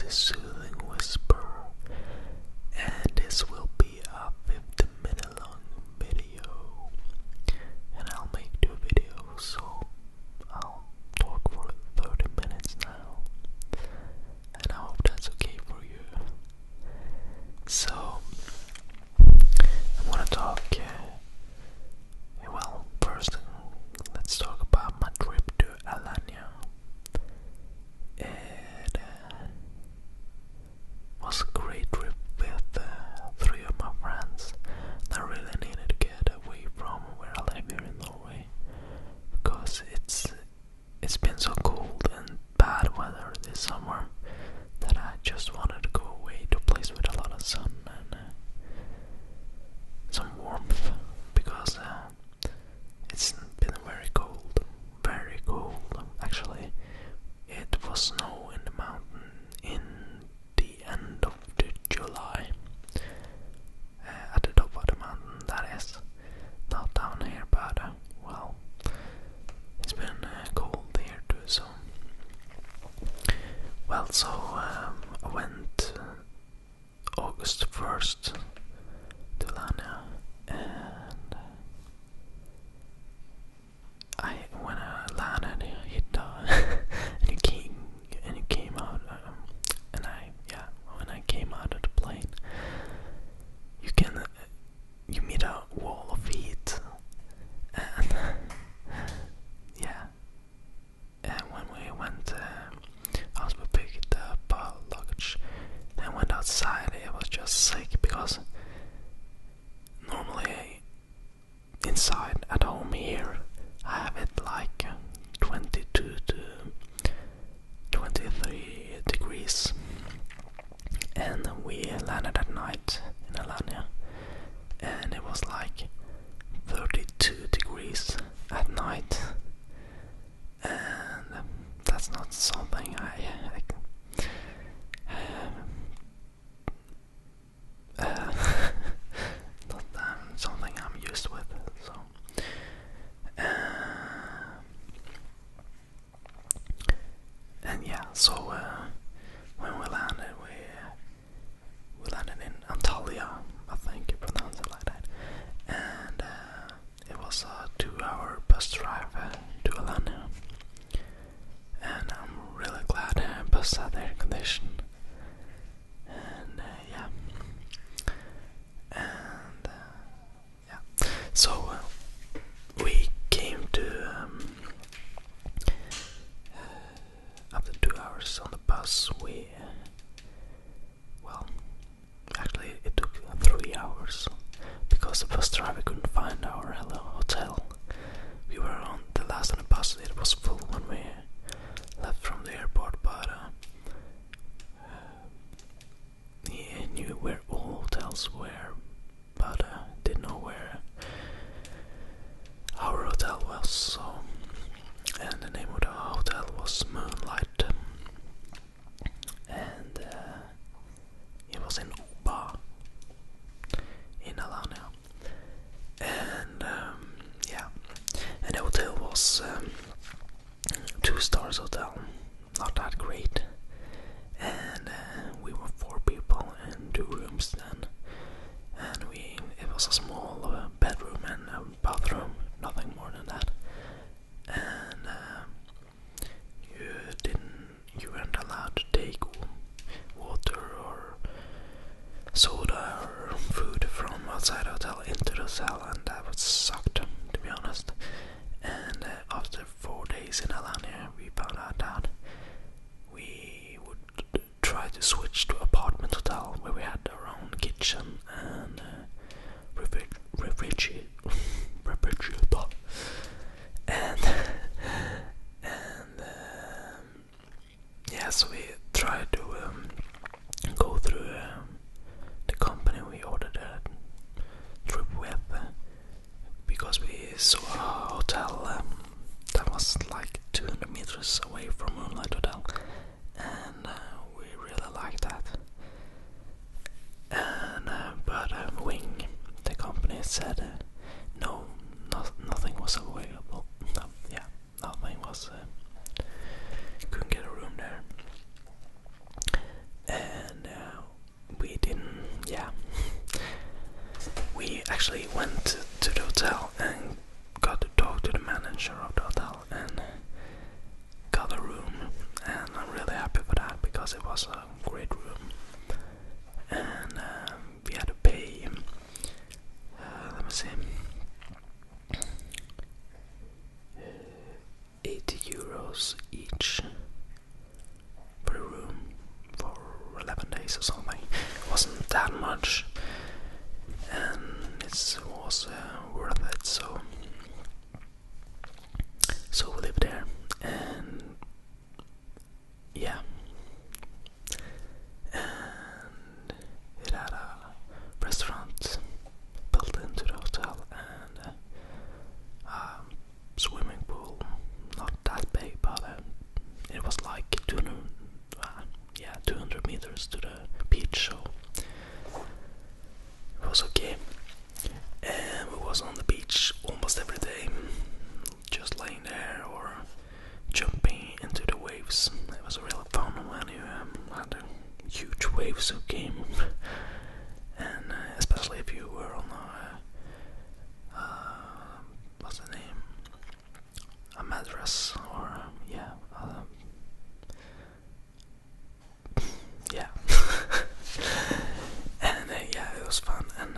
This is Soothing Whisper, and this will be a 50-minute long video, and I'll make 2 videos, so I'll talk for 30 minutes now, and I hope that's okay for you. So, I want to talk, well, first, let's talk about my trip to Alanya. It was a great trip with 3 of my friends. I really needed to get away from where I live here in Norway, because it's been so cold and bad weather this summer that I just wanted to go away to a place with a lot of sun and some warmth, because it's been very cold, very cold. Actually, it was snow in the mountain in the end of July, at the top of the mountain, that is, not down here, but well, it's been cold here too, so well, so I went August 1st to Alanya, and when I landed, hit and it came out, when I came out of the plane, you meet a wall of heat, and and when we went, we picked up our luggage and went outside. It was just sick, because normally inside at home here I have it like 22 to 23 degrees, and we landed at night in Alanya, and it was like 32 degrees at night, and that's not something not something I'm used with, so and yeah, so when we landed, we landed in Antalya, I think you pronounce it like that, and it was a 2-hour bus drive to Alanya, and I'm really glad bus had air condition, and so we came to after 2 hours on the bus, actually it took 3 hours, because the bus driver couldn't find our hotel. We were on the last on the bus. It was full when we left from the airport, but he knew where all hotels were, but didn't know where our hotel was. So, and the name of the hotel was Moonlight, and it was in Oba in Alanya, and and the hotel was 2 stars hotel, not that great, and we were 4 people in 2 rooms then, and it was a small bedroom and a bathroom, nothing more than that, and you weren't allowed to take water or soda or food from outside the hotel into the hotel, and that was sucked, to be honest. And after 4 days in Alanya, we found out that we would try to switch to apartment hotel, where we had our own kitchen and refrigerator, and so we tried to go through the company we ordered a trip with, because we saw a hotel that was like 200 meters away from Moonlight Hotel, and we really liked that. And but Wing, the company, said nothing was available. Nothing was. Couldn't get a room there. went to the hotel and got to talk to the manager of the hotel and got a room, and I'm really happy for that because it was a great room. And we had to pay, let me see, 80 euros each for the room for 11 days or something. It wasn't that much, and it was worth it. So we lived there, and yeah, and it had a restaurant built into the hotel and a swimming pool, not that big, but it was like 200 meters to the beach, so it was okay. And we was on the beach almost every day, just laying there or jumping into the waves. It was really fun when you had the huge waves who came, and especially if you were on what's the name? A mattress, or yeah. And yeah, it was fun. And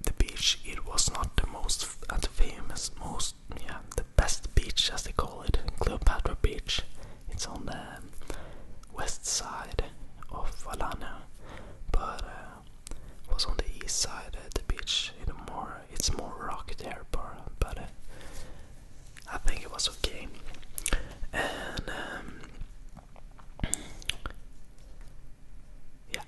the beach, it was not the most famous, the best beach, as they call it, Cleopatra Beach. It's on the west side of Alanya, but it was on the east side. The beach, it's more rocky there, but I think it was okay. And yeah,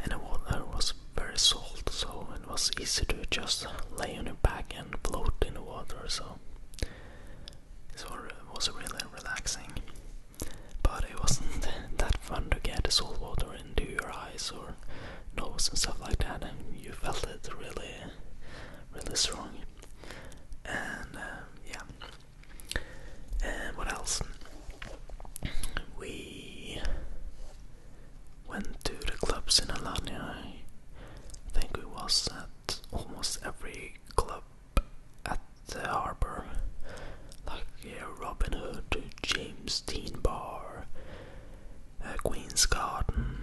and the water was very salt, so it was easy to just lay on your back and float in the water. So it was really relaxing, but it wasn't that fun to get the salt water into your eyes or nose and stuff like that, and you felt it really, really strong. And yeah. And what else? We went to the clubs in Alanya. I think we was at almost every club at the harbor, like Robin Hood, James Dean Bar, Queen's Garden.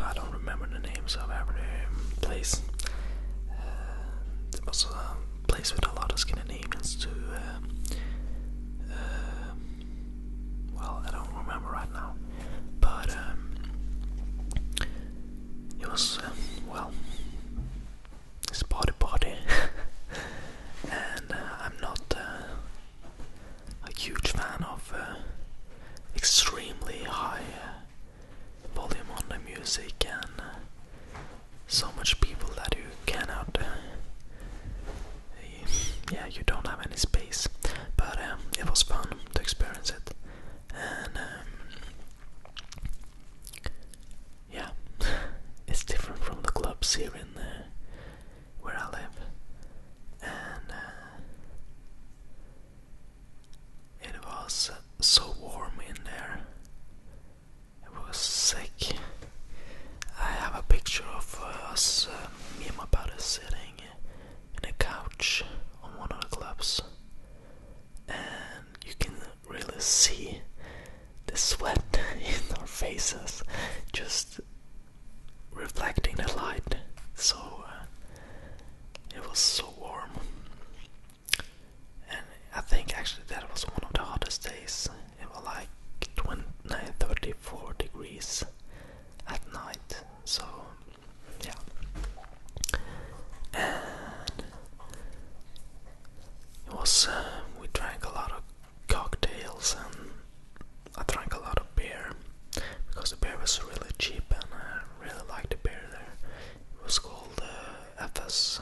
I don't remember the names of every place. There was a place with a lot of Scandinavians too. Well, I don't remember right now, but it was it's party, and I'm not a huge fan of extremely high volume on the music and so much people that you cannot. You don't have any space, but it was fun to experience it, and yeah, it's different from the clubs here in where I live, and it was so warm in there. It was sick. I have a picture of us, me and my brother, sitting in a couch on one of the clubs, and you can really see the sweat in our faces just reflecting the light. So it was so warm, and I think actually that was one of the hottest days. It was like 34 degrees at night. So yeah, and it was we drank a lot of cocktails, and I drank a lot of beer because the beer was really cheap, and I really liked the beer there. It was called FS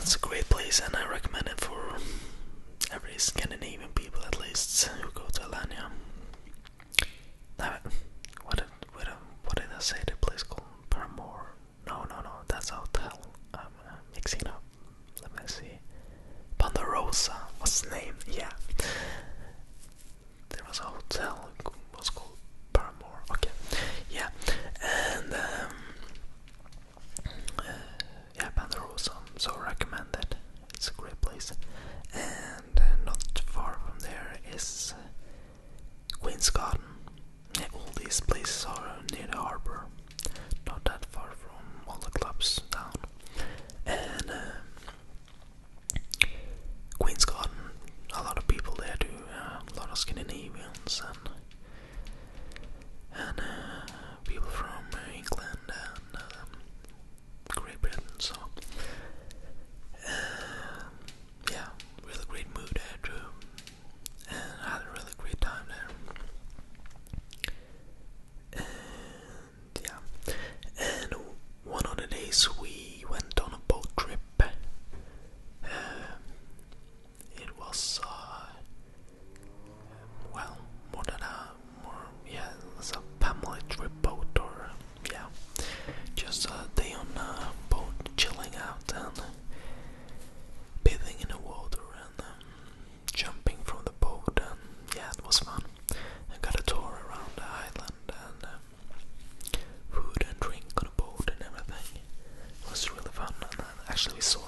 it's a great place, and I recommend it for every Scandinavian people at least who go to Alanya. What did I say? The place called Paramore? No, that's a hotel. I'm mixing up. Let me see. Ponderosa. What's the name? Yeah. There was a hotel. It was called Paramore. Okay. Yeah. And yeah, Ponderosa. So recommended. It's a great place. And not far from there is Queen's Garden. Yeah, all these places are near the harbor, not that far from all the clubs down. And Queen's Garden, a lot of people there do, a lot of Scandinavians and people from England and Great Britain. So yeah, really great mood there too, and I had a really great time there. And yeah, and one of the days we went on a boat trip. It was well, yeah, it was a family trip boat, or yeah, just a day on a boat, chilling out and bathing in the water and jumping from the boat, and yeah, it was fun. I got a tour around the island and food and drink on a boat and everything. It was really fun, and actually we saw